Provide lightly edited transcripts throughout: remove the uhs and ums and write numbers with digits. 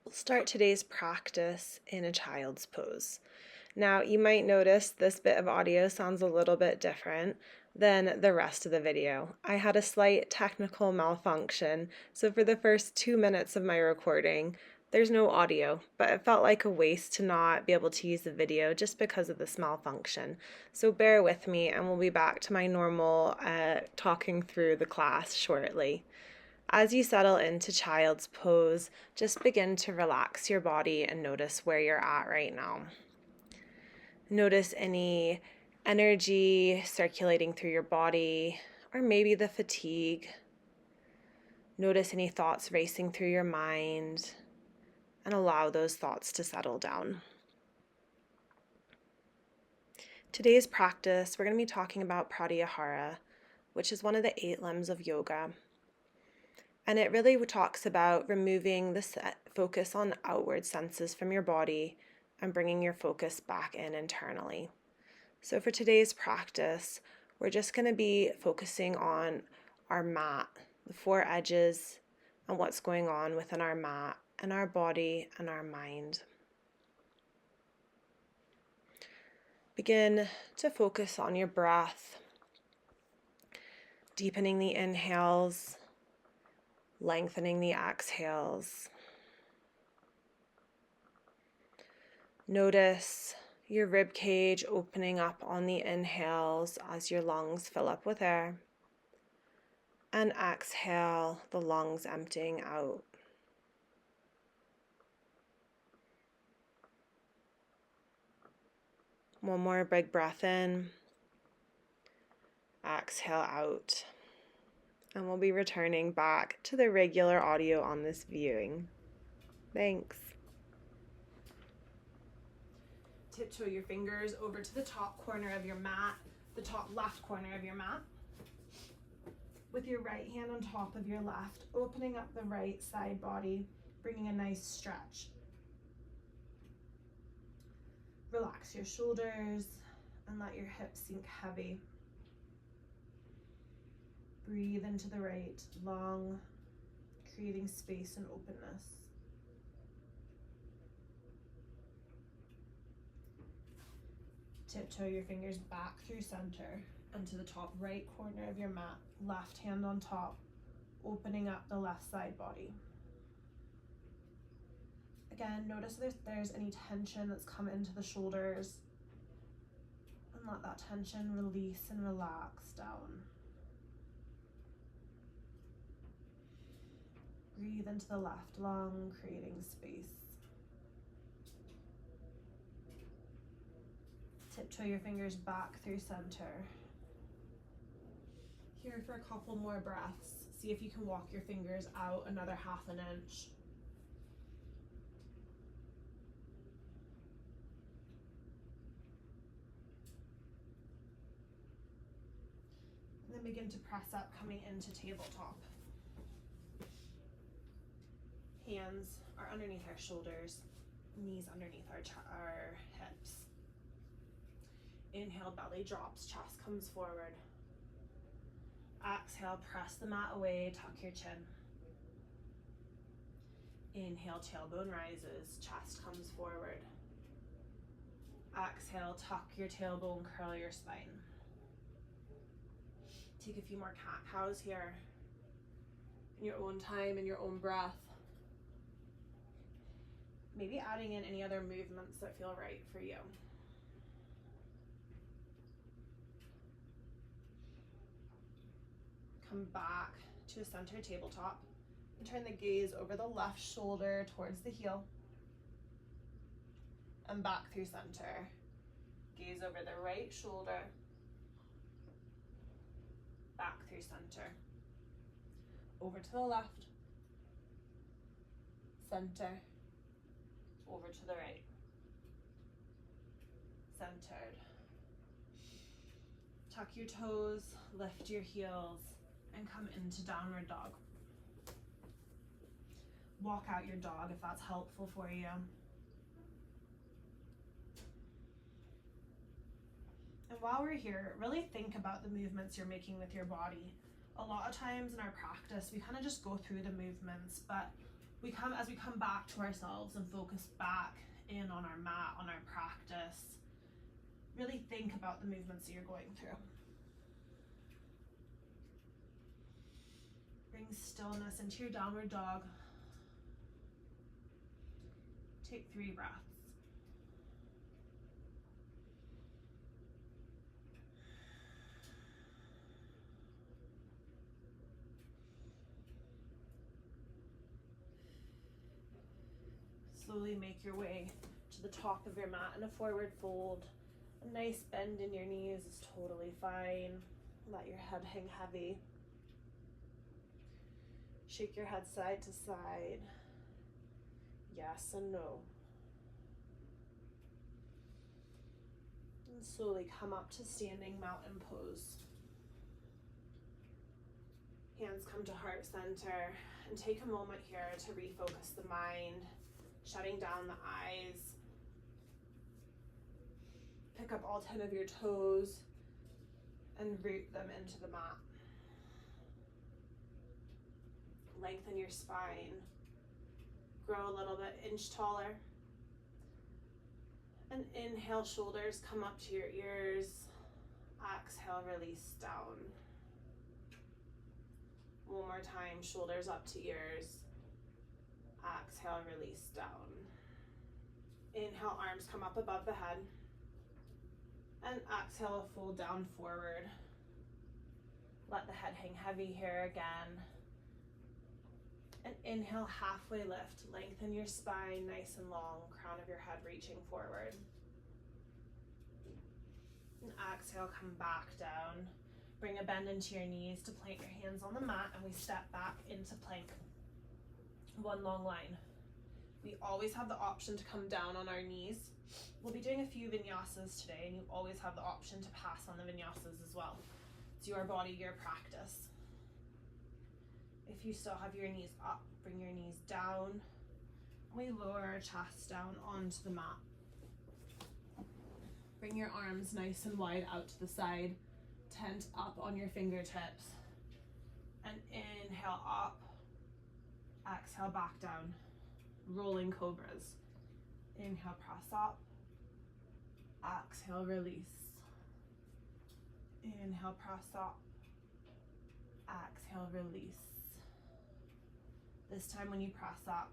We'll start today's practice in a child's pose. Now, you might notice this bit of audio sounds a little bit different than the rest of the video. I had a slight technical malfunction, so for the first 2 minutes of my recording, there's no audio, but it felt like a waste to not be able to use the video just because of this malfunction. So bear with me and we'll be back to my normal talking through the class shortly. As you settle into child's pose, just begin to relax your body and notice where you're at right now. Notice any energy circulating through your body, or maybe the fatigue. Notice any thoughts racing through your mind, and allow those thoughts to settle down. Today's practice, we're going to be talking about Pratyahara, which is one of the 8 limbs of yoga. And it really talks about removing the focus on outward senses from your body and bringing your focus back in internally. So for today's practice, we're just going to be focusing on our mat, the 4 edges, and what's going on within our mat and our body and our mind. Begin to focus on your breath, deepening the inhales, lengthening the exhales. Notice your rib cage opening up on the inhales as your lungs fill up with air. And exhale, the lungs emptying out. One more big breath in. Exhale out. And we'll be returning back to the regular audio on this viewing. Thanks. Tiptoe your fingers over to the top corner of your mat, the top left corner of your mat. With your right hand on top of your left, opening up the right side body, bringing a nice stretch. Relax your shoulders and let your hips sink heavy. Breathe into the right lung, creating space and openness. Tiptoe your fingers back through center and to the top right corner of your mat, left hand on top, opening up the left side body. Again, notice if there's any tension that's come into the shoulders, and let that tension release and relax down. Breathe into the left lung, creating space. Tiptoe your fingers back through center. Here for a couple more breaths. See if you can walk your fingers out another 1/2 inch. And then begin to press up, coming into tabletop. Hands are underneath our shoulders, knees underneath our hips. Inhale, belly drops, chest comes forward. Exhale, press the mat away, tuck your chin. Inhale, tailbone rises, chest comes forward. Exhale, tuck your tailbone, curl your spine. Take a few more cat-cows here. In your own time, in your own breath. Maybe adding in any other movements that feel right for you. Come back to a center tabletop and turn the gaze over the left shoulder towards the heel and back through center. Gaze over the right shoulder, back through center. Over to the left, center, over to the right, centered. Tuck your toes, lift your heels, and come into downward dog. Walk out your dog if that's helpful for you. And while we're here, really think about the movements you're making with your body. A lot of times in our practice, we kind of just go through the movements, but As we come back to ourselves and focus back in on our mat, on our practice, really think about the movements that you're going through. Bring stillness into your downward dog. Take 3 breaths. Slowly make your way to the top of your mat in a forward fold. A nice bend in your knees is totally fine. Let your head hang heavy. Shake your head side to side. Yes and no. And slowly come up to standing mountain pose. Hands come to heart center, and take a moment here to refocus the mind, shutting down the eyes. Pick up all 10 of your toes and root them into the mat. Lengthen your spine. Grow a little bit, inch taller. And inhale, shoulders come up to your ears. Exhale, release down. One more time, shoulders up to ears. Exhale, release down. Inhale, arms come up above the head. And exhale, fold down forward. Let the head hang heavy here again. And inhale, halfway lift. Lengthen your spine nice and long, crown of your head reaching forward. And exhale, come back down. Bring a bend into your knees to plant your hands on the mat, and we step back into plank. One long line. We always have the option to come down on our knees. We'll be doing a few vinyasas today, and you always have the option to pass on the vinyasas as well. It's your body, your practice. If you still have your knees up, bring your knees down. We lower our chest down onto the mat. Bring your arms nice and wide out to the side. Tent up on your fingertips. And inhale up. Exhale back down. Rolling cobras. Inhale, press up. Exhale, release. Inhale, press up. Exhale, release. This time when you press up,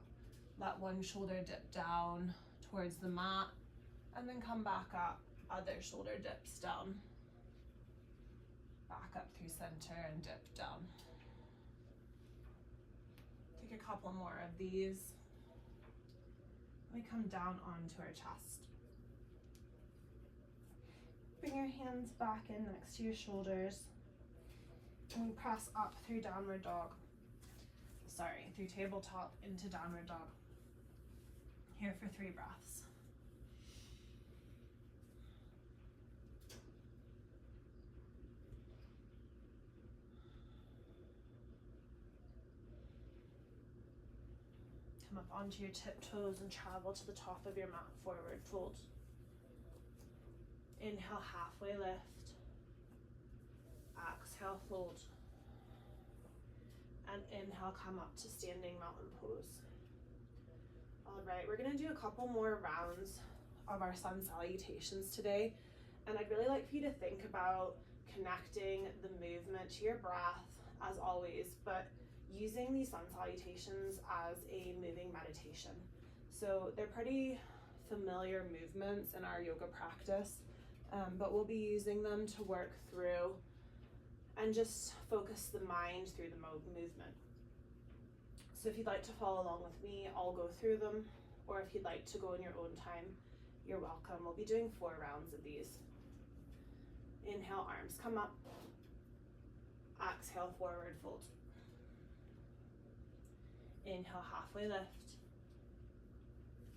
let one shoulder dip down towards the mat, and then come back up. Other shoulder dips down. Back up through center and dip down. Take a couple more of these. We come down onto our chest. Bring your hands back in next to your shoulders. And we press up through downward dog. Through tabletop into downward dog. Here for 3 breaths. Come up onto your tiptoes and travel to the top of your mat, forward fold. Inhale, halfway lift. Exhale, fold. And inhale, come up to standing mountain pose. All right, we're gonna do a couple more rounds of our sun salutations today. And I'd really like for you to think about connecting the movement to your breath, as always, but using these sun salutations as a moving meditation. So they're pretty familiar movements in our yoga practice, but we'll be using them to work through and just focus the mind through the movement. So if you'd like to follow along with me, I'll go through them, or if you'd like to go in your own time, you're welcome. We'll be doing 4 rounds of these. Inhale, arms come up. Exhale, forward fold. Inhale, halfway lift.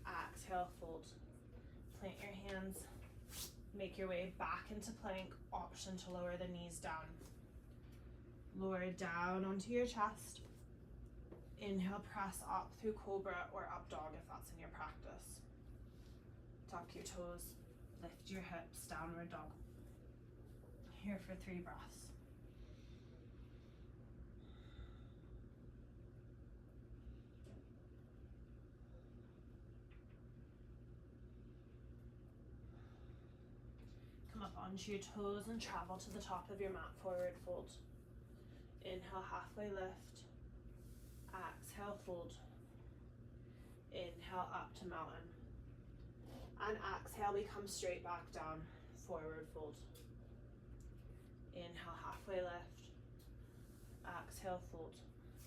Exhale, fold. Plant your hands. Make your way back into plank. Option to lower the knees down. Lower it down onto your chest. Inhale, press up through cobra or up dog if that's in your practice. Tuck your toes, lift your hips, downward dog. Here for 3 breaths. onto your toes and travel to the top of your mat, forward fold. Inhale, halfway lift. Exhale, fold. Inhale, up to mountain. And exhale, we come straight back down, forward fold. Inhale, halfway lift. Exhale, fold.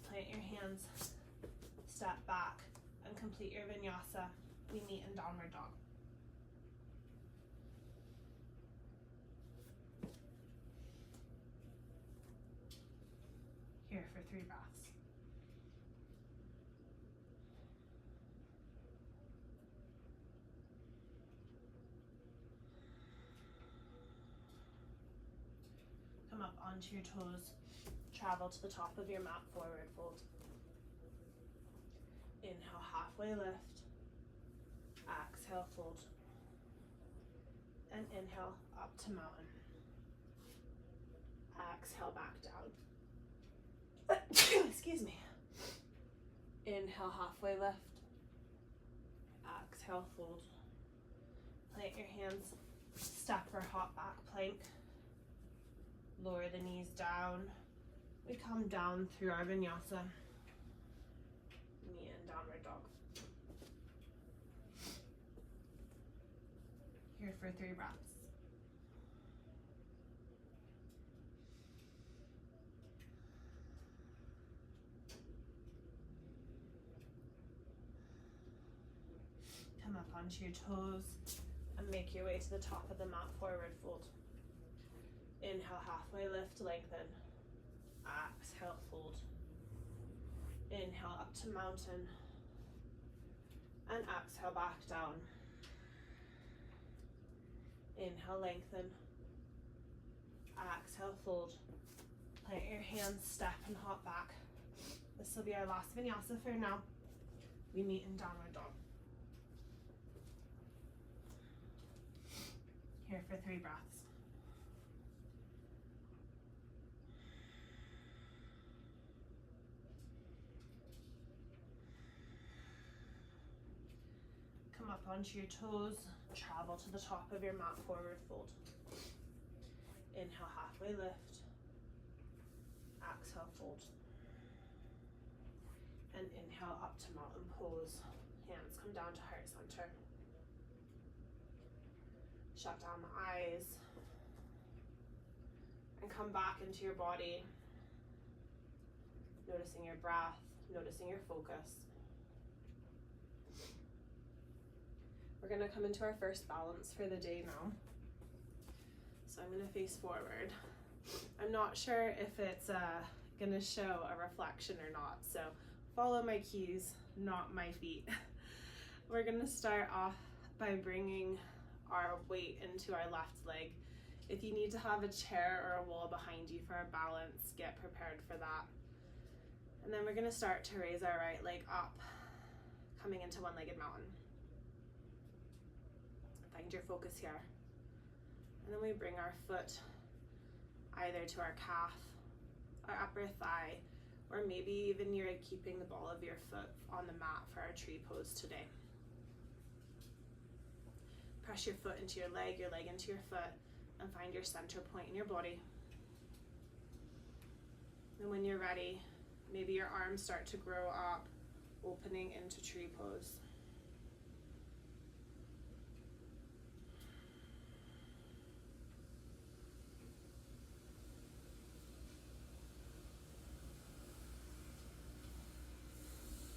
Plant your hands, step back, and complete your vinyasa. We meet in downward dog. Here for 3 breaths. Come up onto your toes, travel to the top of your mat, forward fold. Inhale, halfway lift. Exhale, fold. And inhale, up to mountain. Exhale, back down. Excuse me. Inhale, halfway lift. Exhale, fold. Plant your hands, step or hop back plank. Lower the knees down. We come down through our vinyasa. Meet in downward dog. Here for 3 breaths. Come up onto your toes and make your way to the top of the mat, forward fold. Inhale, halfway lift, lengthen. Exhale, fold. Inhale, up to mountain. And exhale, back down. Inhale, lengthen. Exhale, fold. Plant your hands, step and hop back. This will be our last vinyasa for now. We meet in downward dog. Here for 3 breaths. Come up onto your toes, travel to the top of your mat, forward fold. Inhale, halfway lift. Exhale, fold. And inhale, up to mountain pose. Hands come down to heart center. Shut down the eyes. And come back into your body. Noticing your breath, noticing your focus. We're gonna come into our first balance for the day now. So I'm gonna face forward. I'm not sure if it's gonna show a reflection or not, so follow my cues, not my feet. We're gonna start off by bringing our weight into our left leg. If you need to have a chair or a wall behind you for a balance, get prepared for that. And then we're gonna start to raise our right leg up, coming into one-legged mountain. Find your focus here. And then we bring our foot either to our calf, our upper thigh, or maybe even you're keeping the ball of your foot on the mat for our tree pose today. Press your foot into your leg into your foot, and find your center point in your body. And when you're ready, maybe your arms start to grow up, opening into tree pose.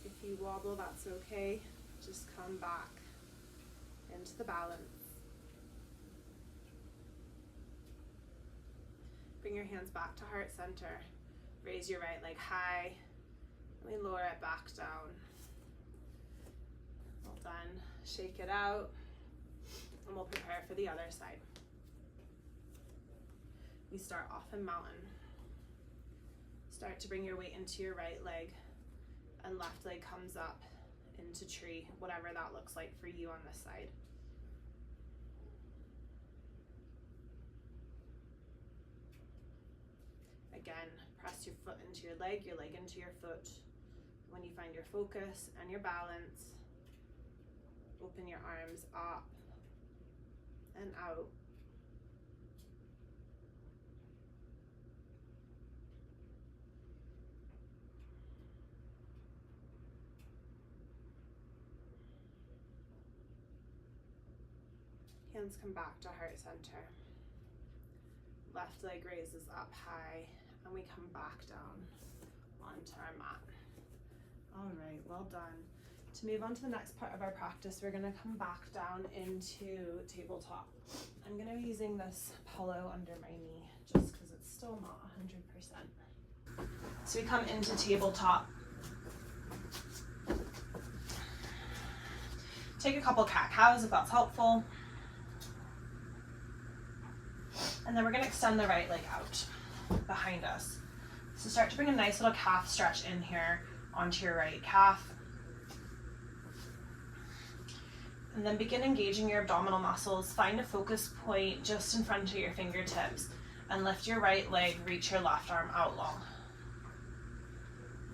If you wobble, that's okay. Just come back into the balance. Bring your hands back to heart center. Raise your right leg high. And we lower it back down. Well done. Shake it out. And we'll prepare for the other side. We start off in mountain. Start to bring your weight into your right leg. And left leg comes up into tree, whatever that looks like for you on this side. Again, press your foot into your leg into your foot. When you find your focus and your balance, open your arms up and out. Hands come back to heart center. Left leg raises up high, and we come back down onto our mat. All right, well done. To move on to the next part of our practice, we're gonna come back down into tabletop. I'm gonna be using this pillow under my knee just because it's still not 100%. So we come into tabletop. Take a couple cat-cows if that's helpful. And then we're gonna extend the right leg out behind us. So start to bring a nice little calf stretch in here onto your right calf. And then begin engaging your abdominal muscles. Find a focus point just in front of your fingertips and lift your right leg, reach your left arm out long.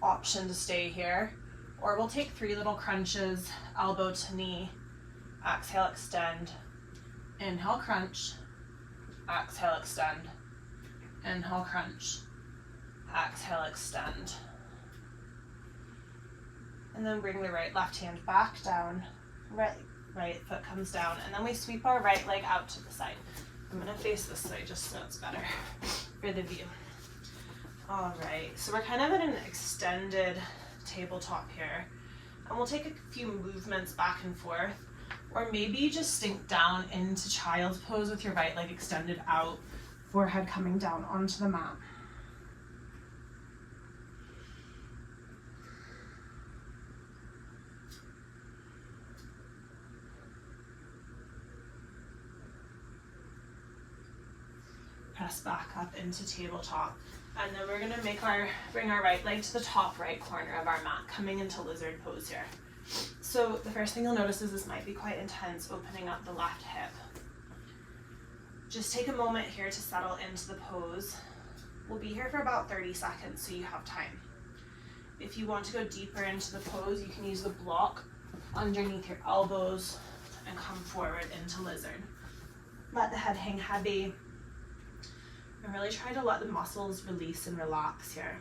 Option to stay here, or we'll take 3 little crunches, elbow to knee. Exhale, extend. Inhale, crunch. Exhale, extend. Inhale, crunch. Exhale, extend. And then bring the left hand back down. Right foot comes down, and then we sweep our right leg out to the side. I'm gonna face this way just so it's better for the view. All right, so we're kind of at an extended tabletop here, and we'll take a few movements back and forth, or maybe just sink down into child's pose with your right leg extended out, forehead coming down onto the mat. Press back up into tabletop, and then we're gonna bring our right leg to the top right corner of our mat, coming into lizard pose here. So the first thing you'll notice is this might be quite intense, opening up the left hip. Just take a moment here to settle into the pose. We'll be here for about 30 seconds, so you have time. If you want to go deeper into the pose, you can use the block underneath your elbows and come forward into lizard. Let the head hang heavy, and really try to let the muscles release and relax here.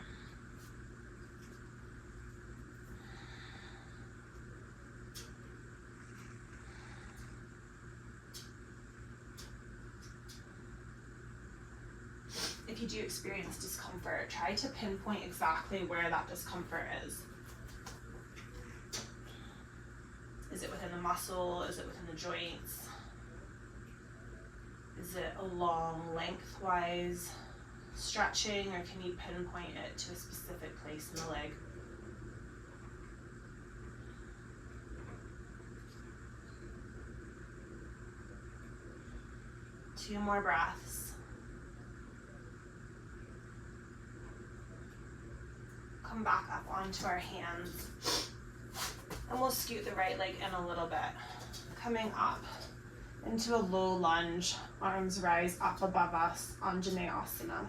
If you do experience discomfort, try to pinpoint exactly where that discomfort is. Is it within the muscle? Is it within the joints? Is it along lengthwise stretching, or can you pinpoint it to a specific place in the leg? Two more breaths. Come back up onto our hands, and we'll scoot the right leg in a little bit, coming up into a low lunge. Arms rise up above us, Anjaneyasana.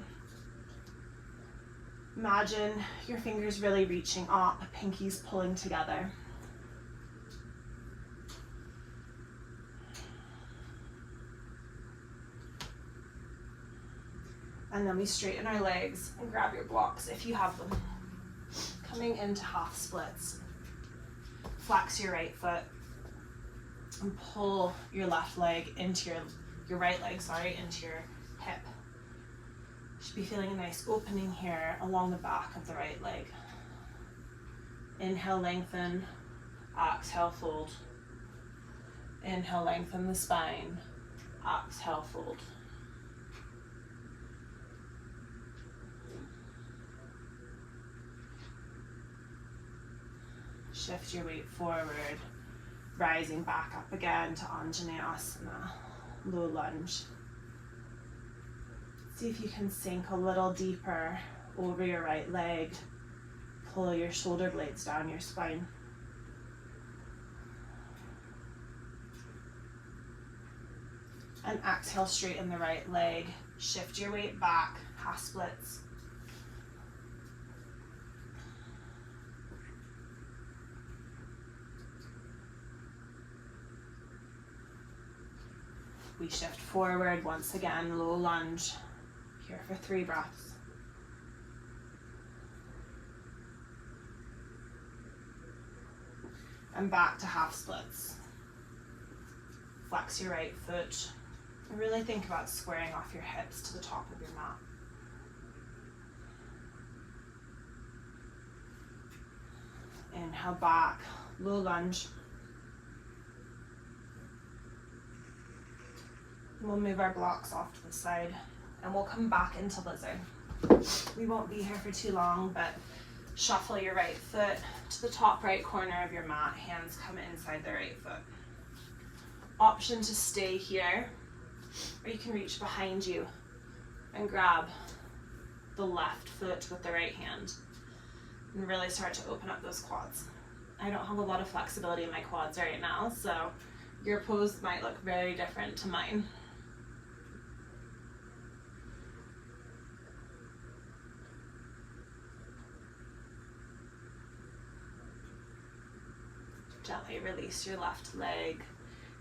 Imagine your fingers really reaching up, pinkies pulling together. And then we straighten our legs and grab your blocks if you have them. Coming into half splits. Flex your right foot and pull your left leg into your right leg, into your hip. You should be feeling a nice opening here along the back of the right leg. Inhale, lengthen. Exhale, fold. Inhale, lengthen the spine. Exhale, fold. Shift your weight forward, rising back up again to Anjaneyasana, low lunge. See if you can sink a little deeper over your right leg. Pull your shoulder blades down your spine. And exhale, straighten the right leg. Shift your weight back, half splits. We shift forward once again, low lunge, here for 3 breaths. And back to half splits. flex your right foot. And really think about squaring off your hips to the top of your mat. Inhale back, low lunge. We'll move our blocks off to the side and we'll come back into lizard. We won't be here for too long, but shuffle your right foot to the top right corner of your mat. Hands come inside the right foot. Option to stay here, or you can reach behind you and grab the left foot with the right hand and really start to open up those quads. I don't have a lot of flexibility in my quads right now, so your pose might look very different to mine. Gently release your left leg.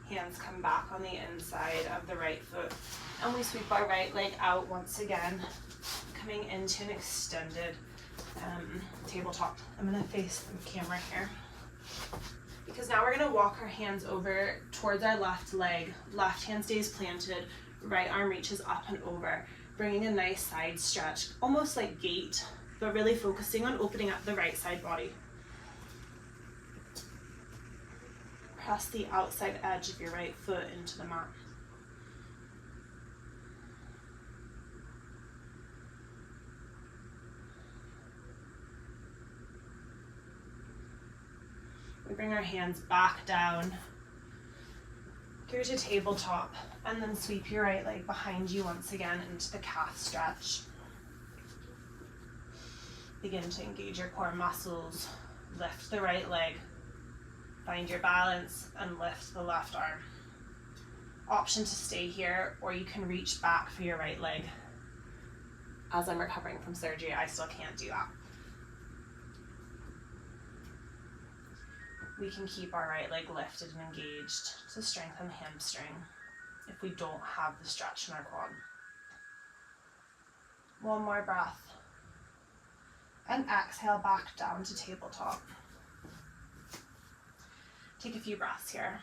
Hands come back on the inside of the right foot. And we sweep our right leg out once again, coming into an extended tabletop. I'm going to face the camera here. Because now we're going to walk our hands over towards our left leg. Left hand stays planted, right arm reaches up and over, bringing a nice side stretch, almost like gate, but really focusing on opening up the right side body. Press the outside edge of your right foot into the mat. We bring our hands back down through to tabletop and then sweep your right leg behind you once again into the calf stretch. Begin to engage your core muscles. Lift the right leg. Find your balance and lift the left arm. Option to stay here, or you can reach back for your right leg. As I'm recovering from surgery, I still can't do that. We can keep our right leg lifted and engaged to strengthen the hamstring if we don't have the stretch in our quad. One more breath. And exhale back down to tabletop. Take a few breaths here.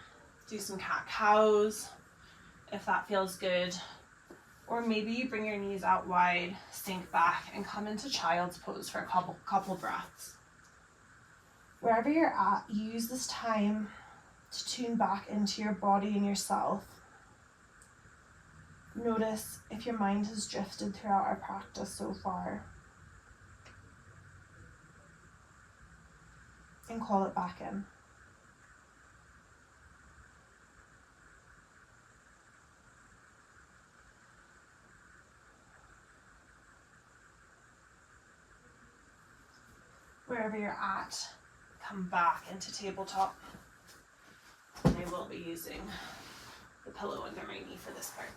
Do some cat-cows if that feels good. Or maybe you bring your knees out wide, sink back, and come into child's pose for a couple breaths. Wherever you're at, use this time to tune back into your body and yourself. Notice if your mind has drifted throughout our practice so far. And call it back in. Wherever you're at, come back into tabletop. And I will be using the pillow under my knee for this part.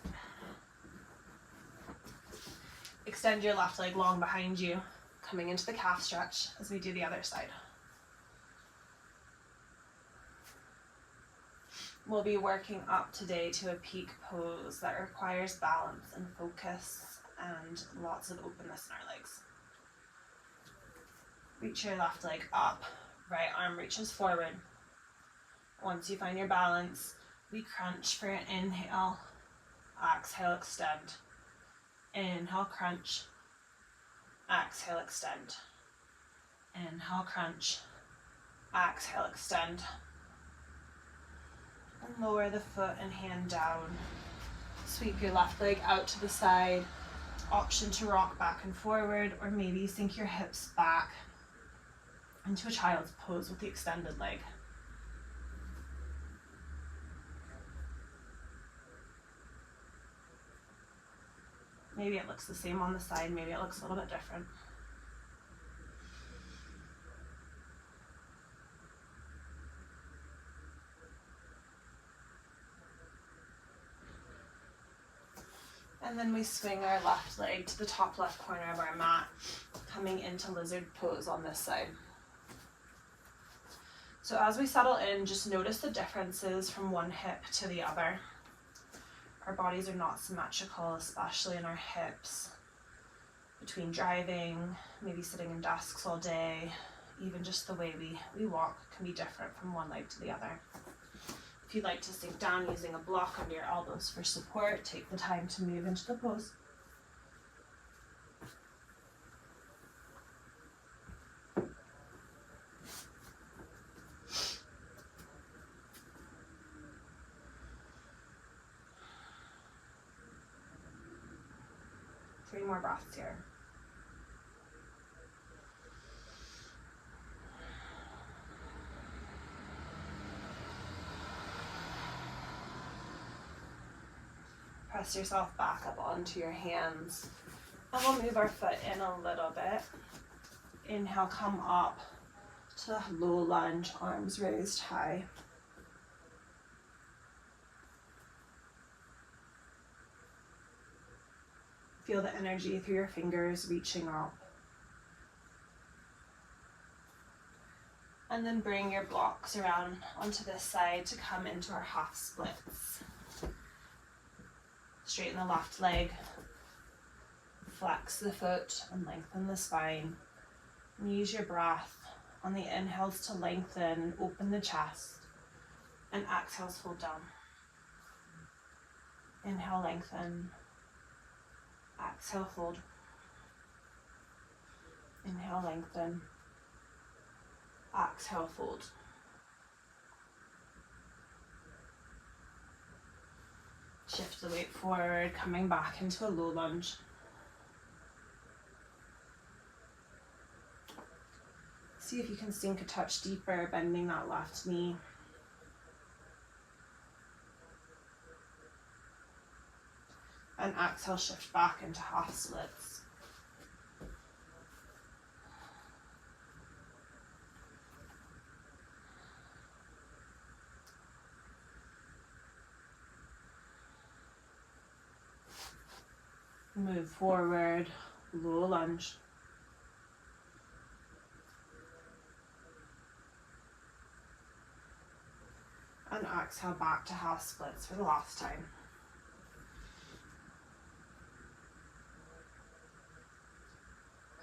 Extend your left leg long behind you, coming into the calf stretch as we do the other side. We'll be working up today to a peak pose that requires balance and focus and lots of openness in our legs. Reach your left leg up, right arm reaches forward. Once you find your balance, we crunch for an inhale, exhale, extend. Inhale, crunch, exhale, extend. Inhale, crunch, exhale, extend. And lower the foot and hand down. Sweep your left leg out to the side. Option to rock back and forward, or maybe sink your hips back into a child's pose with the extended leg. Maybe it looks the same on the side, maybe it looks a little bit different. And then we swing our left leg to the top left corner of our mat, coming into lizard pose on this side. So as we settle in, just notice the differences from one hip to the other. Our bodies are not symmetrical, especially in our hips. Between driving, maybe sitting in desks all day, even just the way we walk can be different from one leg to the other. If you'd like to sink down using a block under your elbows for support, take the time to move into the pose. Three more breaths here. Press yourself back up onto your hands. And we'll move our foot in a little bit. Inhale, come up to low lunge, arms raised high. Feel the energy through your fingers reaching up. And then bring your blocks around onto this side to come into our half splits. Straighten the left leg, flex the foot and lengthen the spine. And use your breath on the inhales to lengthen and open the chest, and exhales fold down. Inhale, lengthen. Exhale, fold. Inhale, lengthen. Exhale, fold. Shift the weight forward, coming back into a low lunge. See if you can sink a touch deeper, bending that left knee. And exhale, shift back into half splits. Move forward, low lunge. And exhale back to half splits for the last time.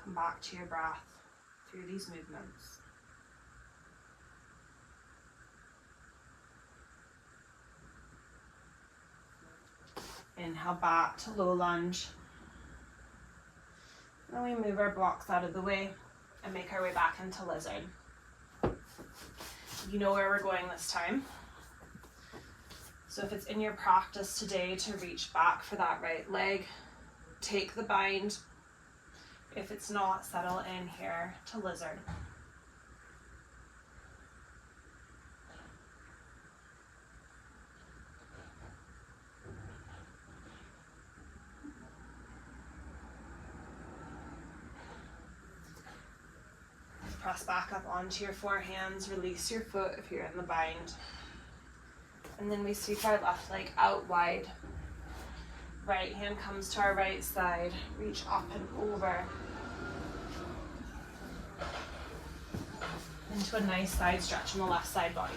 Come back to your breath through these movements. Inhale back to low lunge. Then we move our blocks out of the way and make our way back into lizard. You know where we're going this time. So if it's in your practice today to reach back for that right leg, take the bind. If it's not, settle in here to lizard. Press back up onto your forehands, release your foot if you're in the bind. And then we sweep our left leg out wide. Right hand comes to our right side, reach up and over. Into a nice side stretch on the left side body.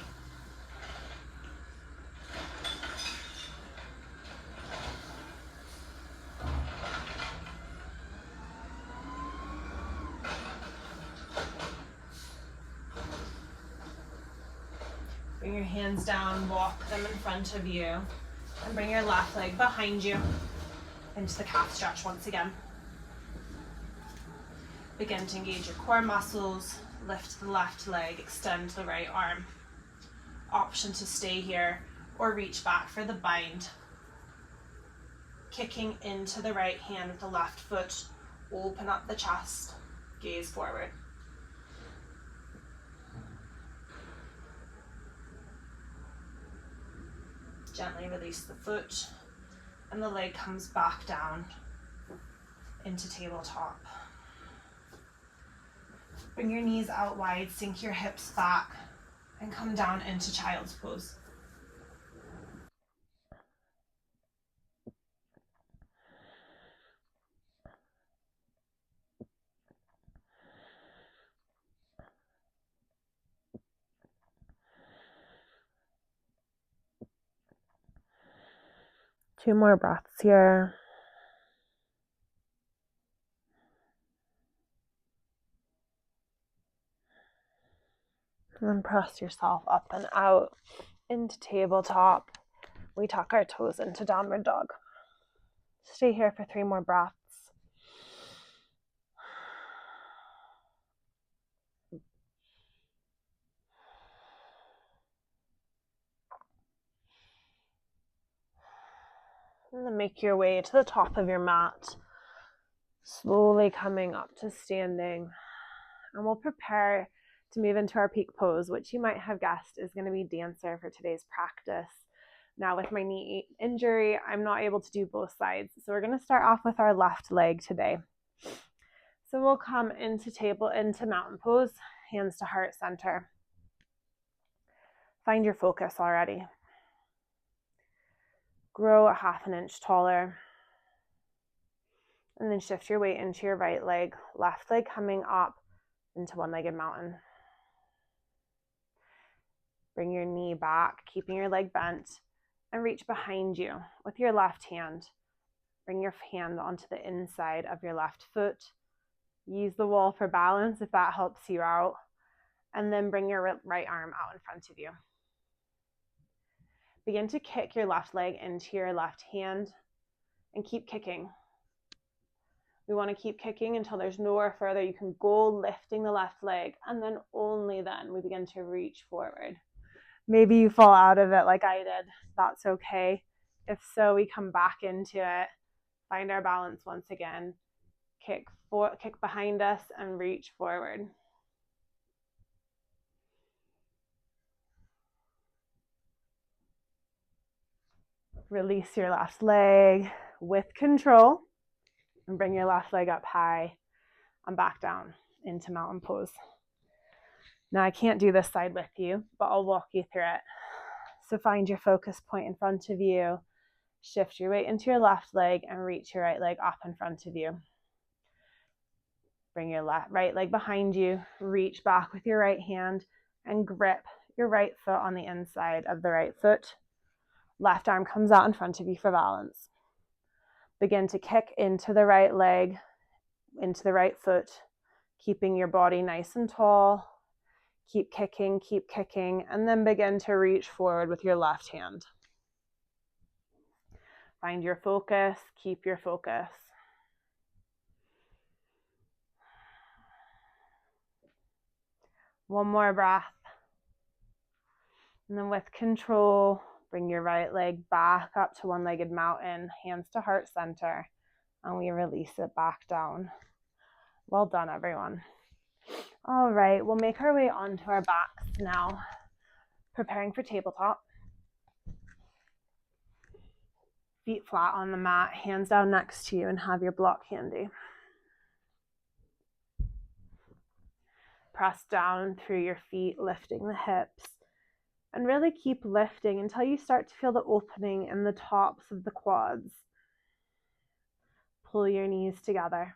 Bring your hands down, walk them in front of you, and bring your left leg behind you into the calf stretch once again. Begin to engage your core muscles, lift the left leg, extend the right arm. Option to stay here or reach back for the bind. Kicking into the right hand with the left foot, open up the chest, gaze forward. Gently release the foot and the leg comes back down into tabletop. Bring your knees out wide, sink your hips back and come down into child's pose. Two more breaths here. And then press yourself up and out into tabletop. We tuck our toes into downward dog. Stay here for 3 more breaths. And then make your way to the top of your mat, slowly coming up to standing. And we'll prepare to move into our peak pose, which you might have guessed is going to be dancer for today's practice. Now with my knee injury, I'm not able to do both sides. So we're going to start off with our left leg today. So we'll come into mountain pose, hands to heart center. Find your focus already. Grow a 1/2 inch taller. And then shift your weight into your right leg, left leg coming up into one-legged mountain. Bring your knee back, keeping your leg bent, and reach behind you with your left hand. Bring your hand onto the inside of your left foot. Use the wall for balance if that helps you out. And then bring your right arm out in front of you. Begin to kick your left leg into your left hand and keep kicking. We want to keep kicking until there's nowhere further you can go, lifting the left leg, and then only then we begin to reach forward. Maybe you fall out of it like I did. That's okay. If so, we come back into it, find our balance once again, kick behind us and reach forward. Release your left leg with control and bring your left leg up high and back down into mountain pose. Now I can't do this side with you, but I'll walk you through it. So find your focus point in front of you, shift your weight into your left leg and reach your right leg up in front of you. Bring your right leg behind you, reach back with your right hand and grip your right foot on the inside of the right foot. Left arm comes out in front of you for balance. Begin to kick into the right leg, into the right foot, keeping your body nice and tall. Keep kicking, and then begin to reach forward with your left hand. Find your focus, keep your focus. One more breath. And then with control, bring your right leg back up to one-legged mountain, hands to heart center, and we release it back down. Well done, everyone. All right, we'll make our way onto our backs now, preparing for tabletop. Feet flat on the mat, hands down next to you, and have your block handy. Press down through your feet, lifting the hips, and really keep lifting until you start to feel the opening in the tops of the quads. Pull your knees together.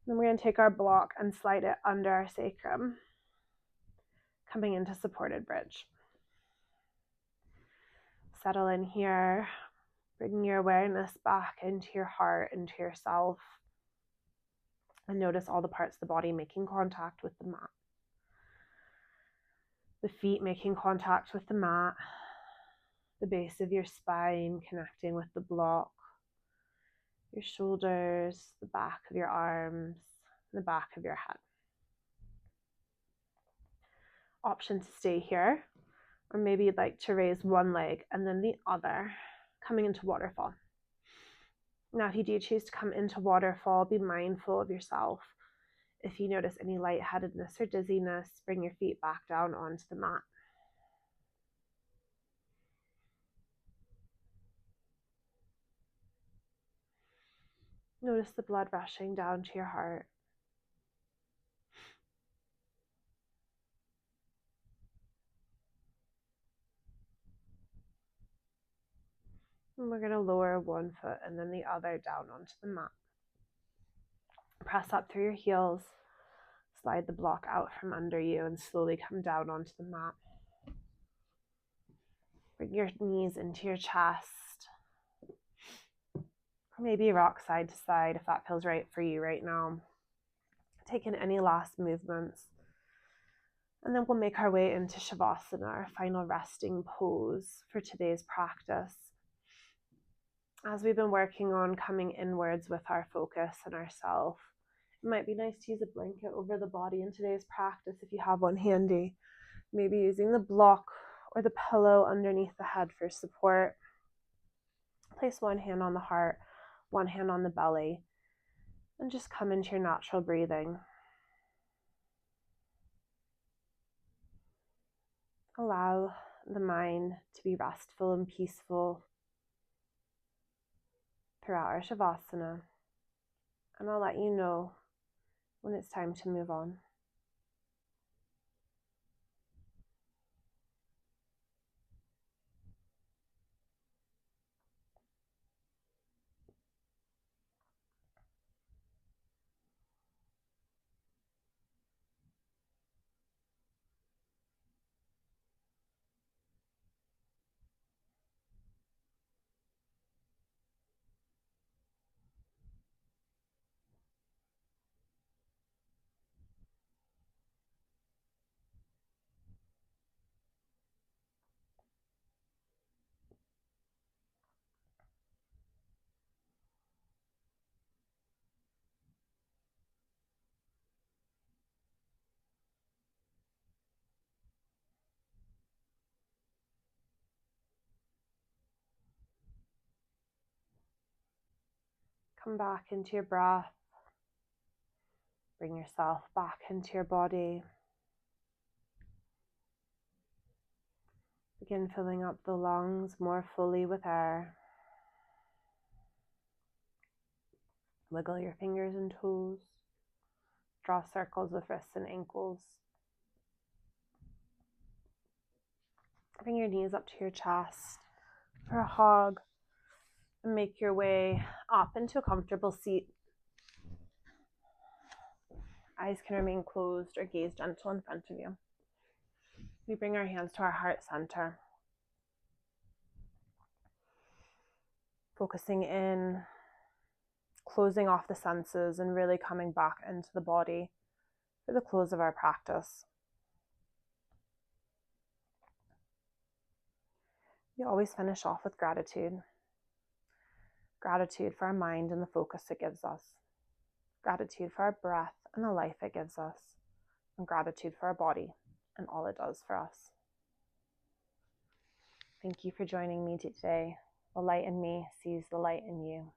Then we're going to take our block and slide it under our sacrum, coming into supported bridge. Settle in here, bringing your awareness back into your heart, into yourself, and notice all the parts of the body making contact with the mat. The feet making contact with the mat, the base of your spine connecting with the block, your shoulders, the back of your arms, the back of your head. Option to stay here, or maybe you'd like to raise one leg and then the other, coming into waterfall. Now, if you do choose to come into waterfall, be mindful of yourself. If you notice any lightheadedness or dizziness, bring your feet back down onto the mat. Notice the blood rushing down to your heart. And we're going to lower one foot and then the other down onto the mat. Press up through your heels, slide the block out from under you and slowly come down onto the mat. Bring your knees into your chest. Or maybe rock side to side if that feels right for you right now. Take in any last movements. And then we'll make our way into Shavasana, our final resting pose for today's practice. As we've been working on coming inwards with our focus and ourself, it might be nice to use a blanket over the body in today's practice if you have one handy. Maybe using the block or the pillow underneath the head for support. Place one hand on the heart, one hand on the belly, and just come into your natural breathing. Allow the mind to be restful and peaceful throughout our Shavasana, and I'll let you know when it's time to move on. Come back into your breath. Bring yourself back into your body. Begin filling up the lungs more fully with air. Wiggle your fingers and toes. Draw circles with wrists and ankles. Bring your knees up to your chest for a hug. And make your way up into a comfortable seat. Eyes can remain closed or gaze gentle in front of you. We bring our hands to our heart center. Focusing in, closing off the senses and really coming back into the body for the close of our practice. We always finish off with gratitude. Gratitude for our mind and the focus it gives us. Gratitude for our breath and the life it gives us. And gratitude for our body and all it does for us. Thank you for joining me today. The light in me sees the light in you.